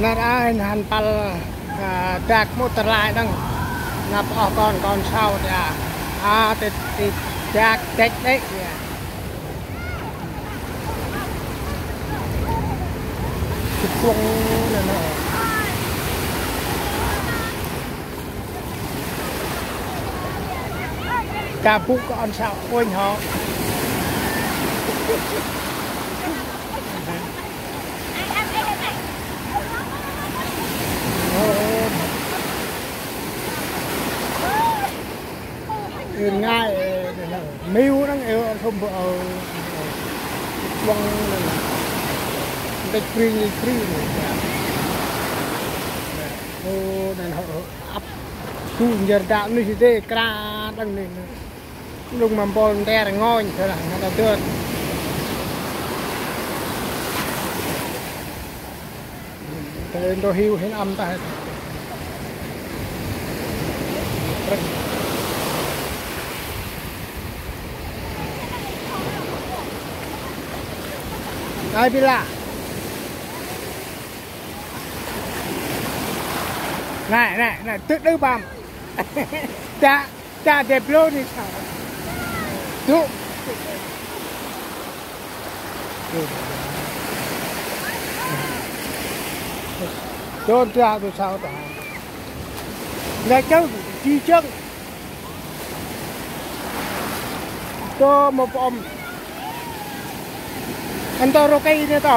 น่าได้หันปัลจากมุตรายดังนับออกก่อนเช้าจ้ะติดจากเด็กเนี่ยติดพวงนั่นแหละกาปุกก่อนเช้าโอ้ยเหรอง่ายมิวนั่งเอวทุ่มเอาวงนั่นได้ฟรีเลยโอ้นั่นเขาอัพตู้เยอะดาวนี่สิเด้กระดังนี่ลุงมันบอลแต่ง่อยเท่าไหร่นะเตือนแต่เอ็นโดฮิวเห็นอัมตาไอ้พี่ล่ะน่ตึ๊ดดื้อบัมจะเด็บโลนี่เขาทุโดนจ้าตัวสาวต่างแล้วเจ้าจีเจ้าตัวมาปอมอันตัวโรกี้เนี่ยต่อ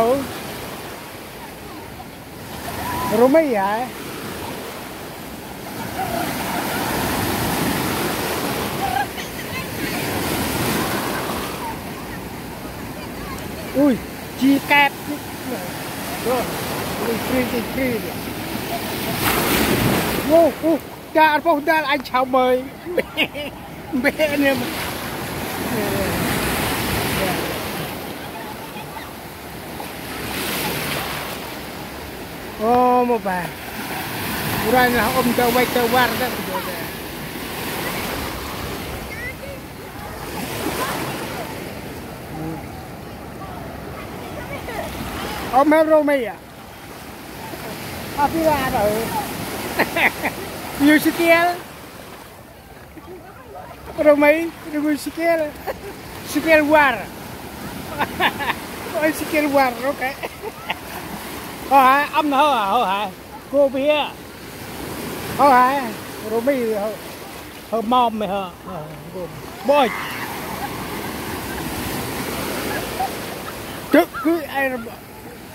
รู้ไหมยายอุ้ยจีแกบก็ฟรีโอ้โหจ่าพวกจ่าไอ้ชาวเมย์เบเนี่ยมันโอ้มาไปรายนะเตอไว้เตอวาร์ได้ประโยชน์แม่โรเมียพี่ลาเหรออยู่สเกลโรเมียอยู่สเกลวาร์สเกลวาร์โอเคâm hả cô bia hả rồi mi hả mom mày hả bôi trước cứ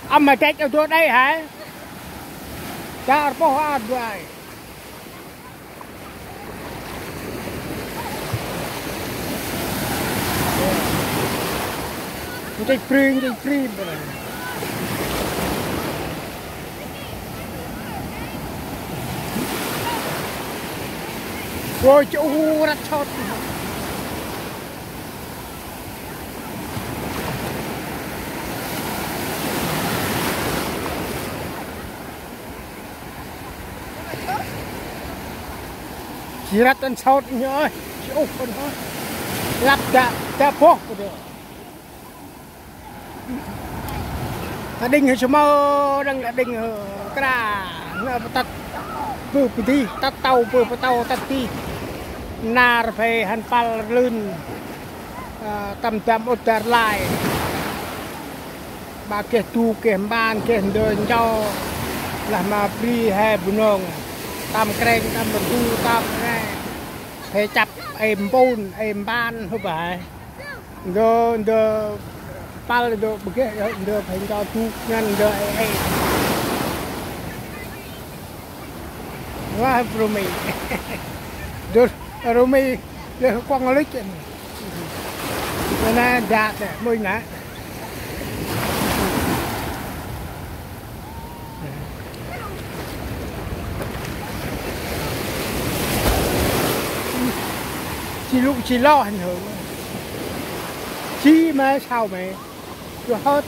âm mà chết ở chỗ đây hả cha bỏ ăn rồi chạy free rồi chỗ rất chót chỉ rất tân chót nhớ chỗ con thôi lắp đã phố được đinh hơi mơ đang là đinh cái là tắt vừa đi tắt tàu vừa tàu tắt điนาร์เพฮันปัลลื่นตำอุตรลายบาเกตูเกมบ้านเกมเดินเจ้าละมาปรีแฮบุนงตำเกรงตำบรรทุตำแง่เพจับเอ็มปูนเอ็มบ้านเข้าไปเดินปัลเดินบุกเดินเพนเจ้าทุกงั้นเดินว่าโปรมีเดินrồi mi để quăng lấy chuyện này đạt để môi nè chỉ lo ảnh hưởng chi mà sao mày rồi hết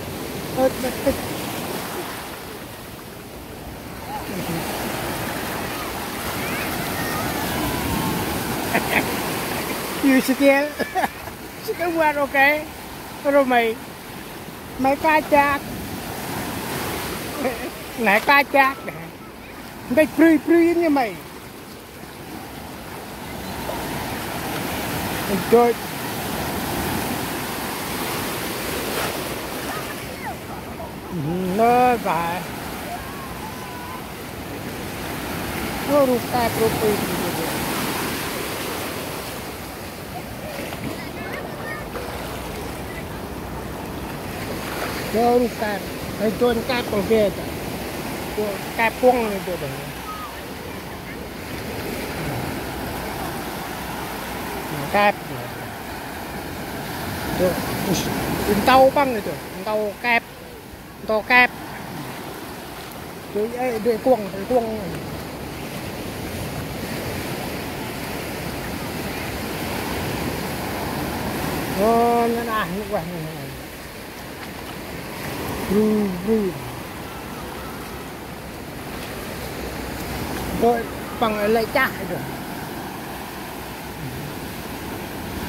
you scared what okay rồi mày ca chạc nãy ca chát đây prui như mày chơi nó phải nó rụt tay prui nó rụt tay hay trôn cát còn kia cát puông này tôi để cát tàu băng này tàu kẹp để cuồng nó là như vậy rồi bằng lấy cha được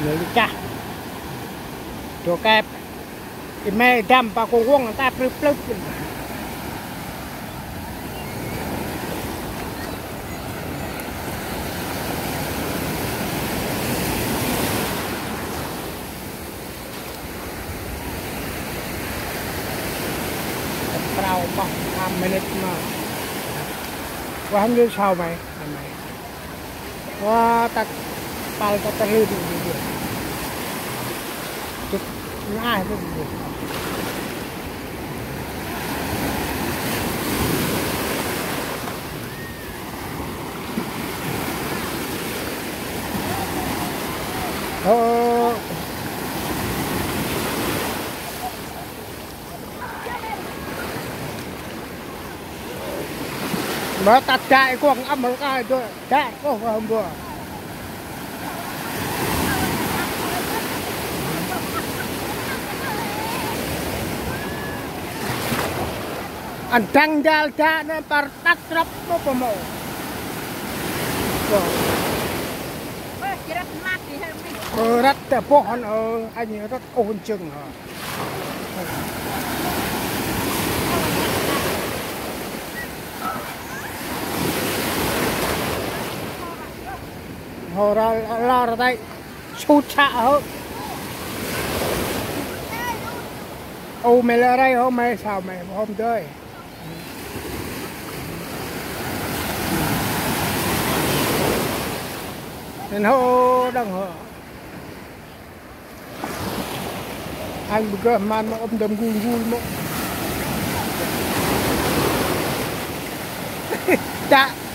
lấy cha cho kẹp cái mẹ đâm vào con guông người ta plug rau bọc 5 minute mà và không biết sao mày và ta pal ta terlihat gitu cuk nah itu oh mà tạt chạy quăng âm một cái thôi chạy có không vừa anh trăng ra cha nên par tắt rập nó có mồ rất là phố hắn anh rất ôn chừng họ ra đây sút xạ hơn ô mày ra đây hôm mày sao mày hôm tới nên họ đang họ anh bữa man mà ôm đầm gu mộ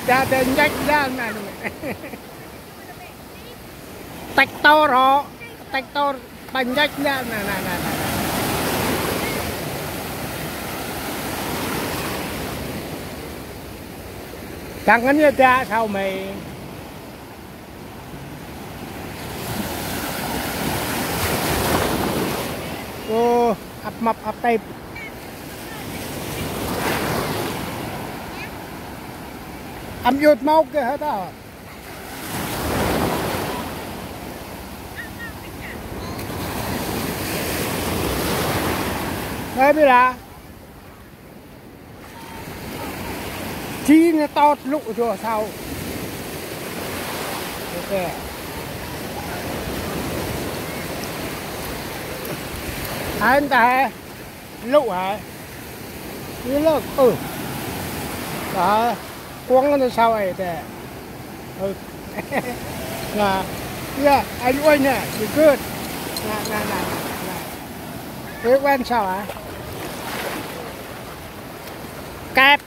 cha tên nhách ra này tách to bánh nhách ra này chẳng có như cha sao mày ô ập mập ập tay âm dột mau kìa hết à đây bây giờ chi nó to lụ cho sao ok anh ta lụ hả như là đó quăng nó sao vậy thế là yeah anh ơi nè you good nè thế quen sao hả kẹp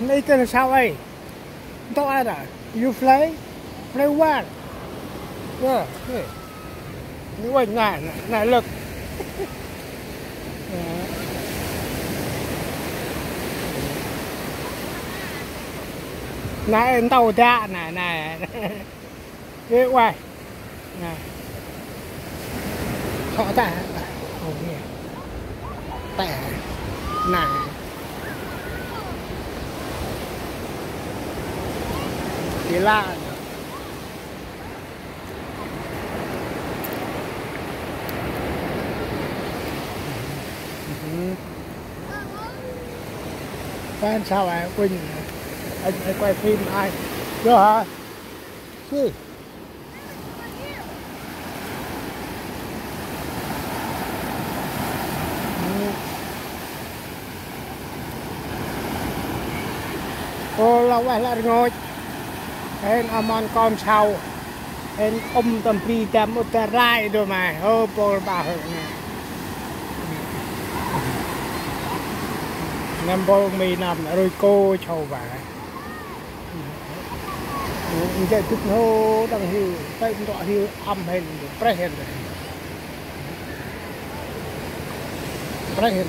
đây tên là sao vậy tao ai đã you play what yeah như vậy này lực này tàu ra này thế quay này họ ta tẻ này thì là fan sao vậy Quỳnh anh quay phim ai được hả gì cô lâu quá là ngồi em amon con sau em tầm pi tầm một tờ rai rồi mà ô bồ bà hưởng năm bồ mì nằm rồi cô chầu bà giờ chút hô đang hiu tay gọi hiu âm hình pre hình pre hình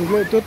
rồi chút